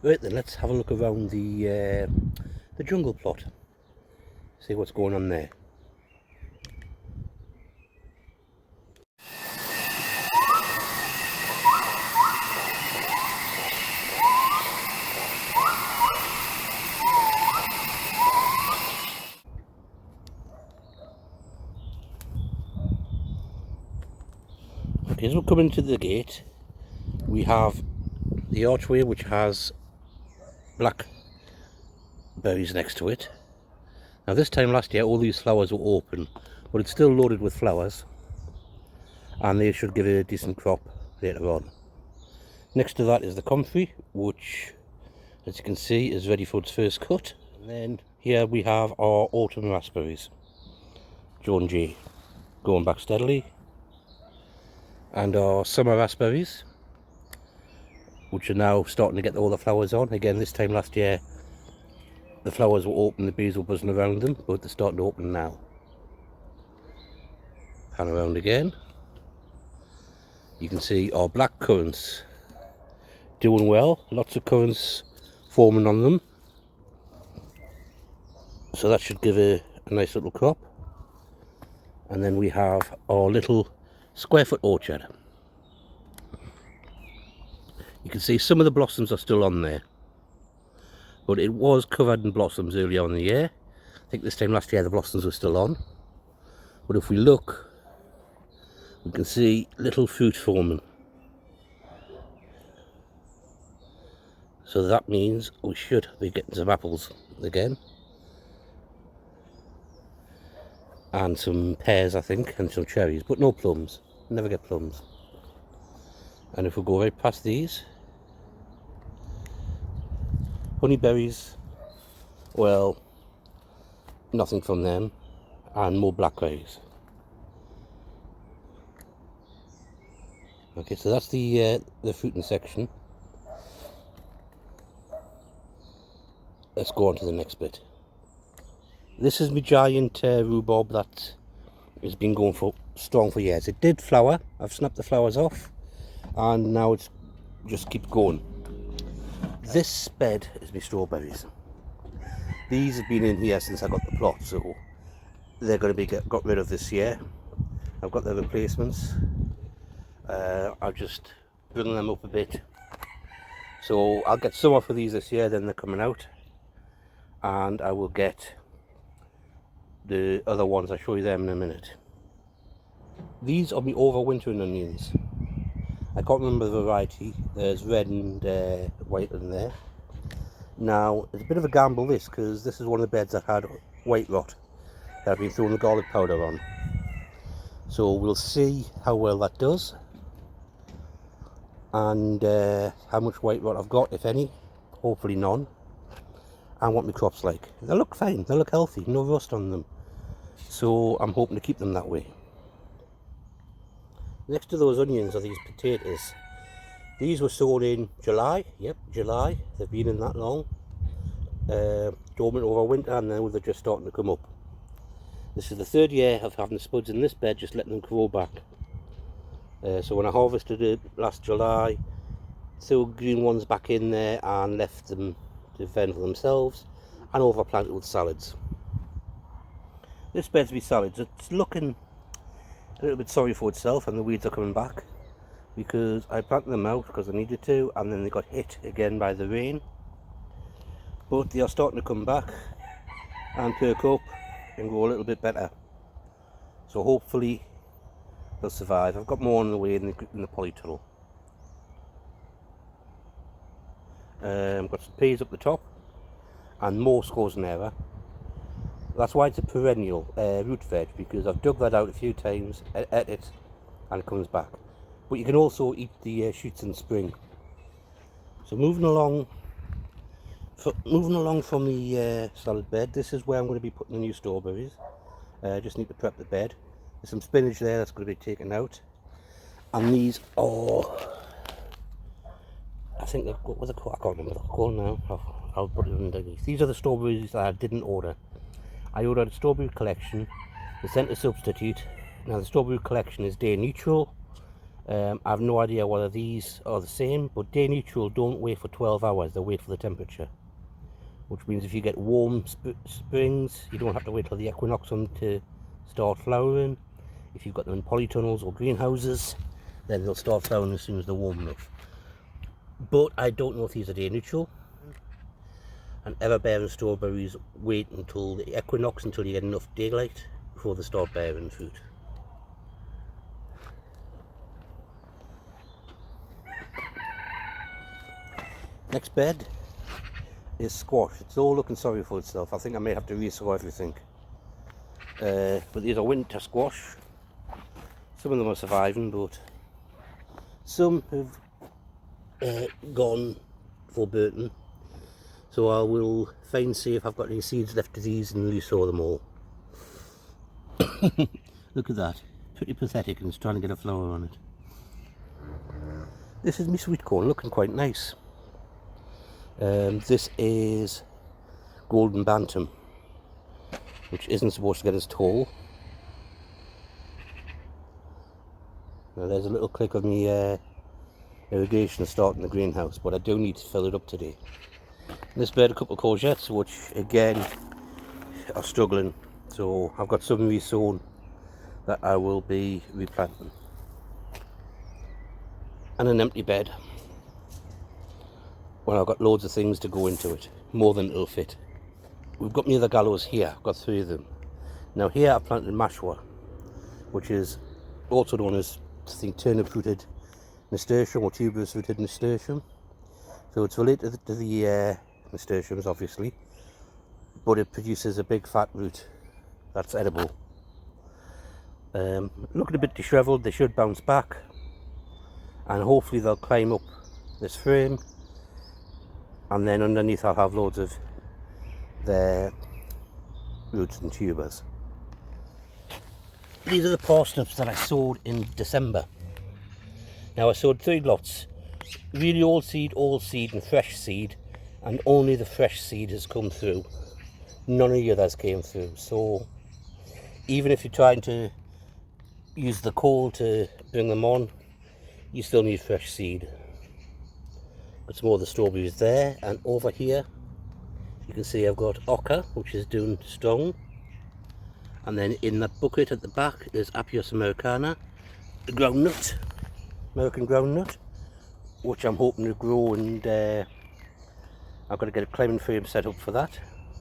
Right then, let's have a look around the jungle plot. See what's going on there. Okay, as we're coming to the gate, we have the archway which has black berries next to it. Now this time last year all these flowers were open, but it's still loaded with flowers and they should give it a decent crop later on. Next to that is the comfrey, which as you can see is ready for its first cut. And then here we have our autumn raspberries, John J, going back steadily. And our summer raspberries, which are now starting to get all the flowers on. Again, this time last year the flowers were open, the bees were buzzing around them, but they're starting to open now. Pan around again. You can see our black currants doing well, lots of currants forming on them, so that should give a nice little crop. And then we have our little square foot orchard. You can see some of the blossoms are still on there, but it was covered in blossoms earlier on in the year. I think this time last year the blossoms were still on, but if we look, we can see little fruit forming. So that means we should be getting some apples again, and some pears I think, and some cherries, but no plums. Never get plums. And if we go right past these, honeyberries, well, nothing from them, and more blackberries. Okay, so that's the fruiting section. Let's go on to the next bit. This is my giant rhubarb that has been going for strong for years. It did flower. I've snapped the flowers off, and now it's just keeps going. This bed is my strawberries. These have been in here since I got the plot, so they're going to be got rid of this year. I've got the replacements. I'll just bring them up a bit. So I'll get some off of these this year, then they're coming out. And I will get the other ones, I'll show you them in a minute. These are my overwintering onions. I can't remember the variety. There's red and white in there. Now, it's a bit of a gamble this, because this is one of the beds that had white rot that I've been throwing the garlic powder on. So we'll see how well that does, and how much white rot I've got, if any. Hopefully none. And what my crop's like. They look fine, they look healthy, no rust on them. So I'm hoping to keep them that way. Next to those onions are these potatoes. These were sown in July, yep, July. They've been in that long. Dormant over winter, and now they're just starting to come up. This is the third year of having the spuds in this bed, just letting them grow back. So when I harvested it last July, threw green ones back in there and left them to fend for themselves, and overplanted with salads. This bed's with salads. It's looking a little bit sorry for itself, and the weeds are coming back because I planted them out because I needed to, and then they got hit again by the rain. But they are starting to come back and perk up and go a little bit better. So hopefully they'll survive. I've got more on the way in the polytunnel. Got some peas up the top and more scorzonera. That's why it's a perennial root veg, because I've dug that out a few times, ate it, and it comes back. But you can also eat the shoots in spring. So moving along from the salad bed, this is where I'm going to be putting the new strawberries. Just need to prep the bed. There's some spinach there that's going to be taken out, and these are, I think they've got, what they're called, I can't remember what they're called now. I'll put it underneath. These are the strawberries that I didn't order. I ordered a strawberry collection. They sent a substitute. Now the strawberry collection is day neutral, I have no idea whether these are the same, but day neutral don't wait for 12 hours, they wait for the temperature. Which means if you get warm springs, you don't have to wait till the equinox on to start flowering. If you've got them in polytunnels or greenhouses, then they'll start flowering as soon as they're warm enough. But I don't know if these are day neutral. And ever-bearing strawberries wait until the equinox, until you get enough daylight before they start bearing fruit. Next bed is squash. It's all looking sorry for itself. I think I may have to re-sow everything. But these are winter squash. Some of them are surviving, but some have gone for burton. So I will find see if I've got any seeds left of these and re-sow them all. Look at that. Pretty pathetic, and it's trying to get a flower on it. This is my sweet corn, looking quite nice. This is golden bantam, which isn't supposed to get as tall. Now there's a little click of me irrigation starting the greenhouse, but I do need to fill it up today. In this bed a couple of courgettes, which again are struggling, so I've got some re-sown that I will be replanting. And an empty bed. Well, I've got loads of things to go into it, more than it'll fit. We've got me other gallows here, I've got 3 of them. Now here I've planted mashwa, which is also known as, I think, turnip rooted nasturtium or tuberous rooted nasturtium. So it's related to the nasturtiums, obviously, but it produces a big fat root that's edible. Looking a bit dishevelled, they should bounce back, and hopefully they'll climb up this frame. And then underneath I'll have loads of their roots and tubers. These are the parsnips that I sowed in December. Now I sowed 3 lots. Really old seed, and fresh seed. And only the fresh seed has come through. None of the others came through. So even if you're trying to use the coal to bring them on, you still need fresh seed. Got some more of the strawberries there, and over here you can see I've got ochre, which is doing strong, and then in that bucket at the back there's Apios americana, the groundnut, American groundnut, which I'm hoping to grow, and I've got to get a climbing frame set up for that.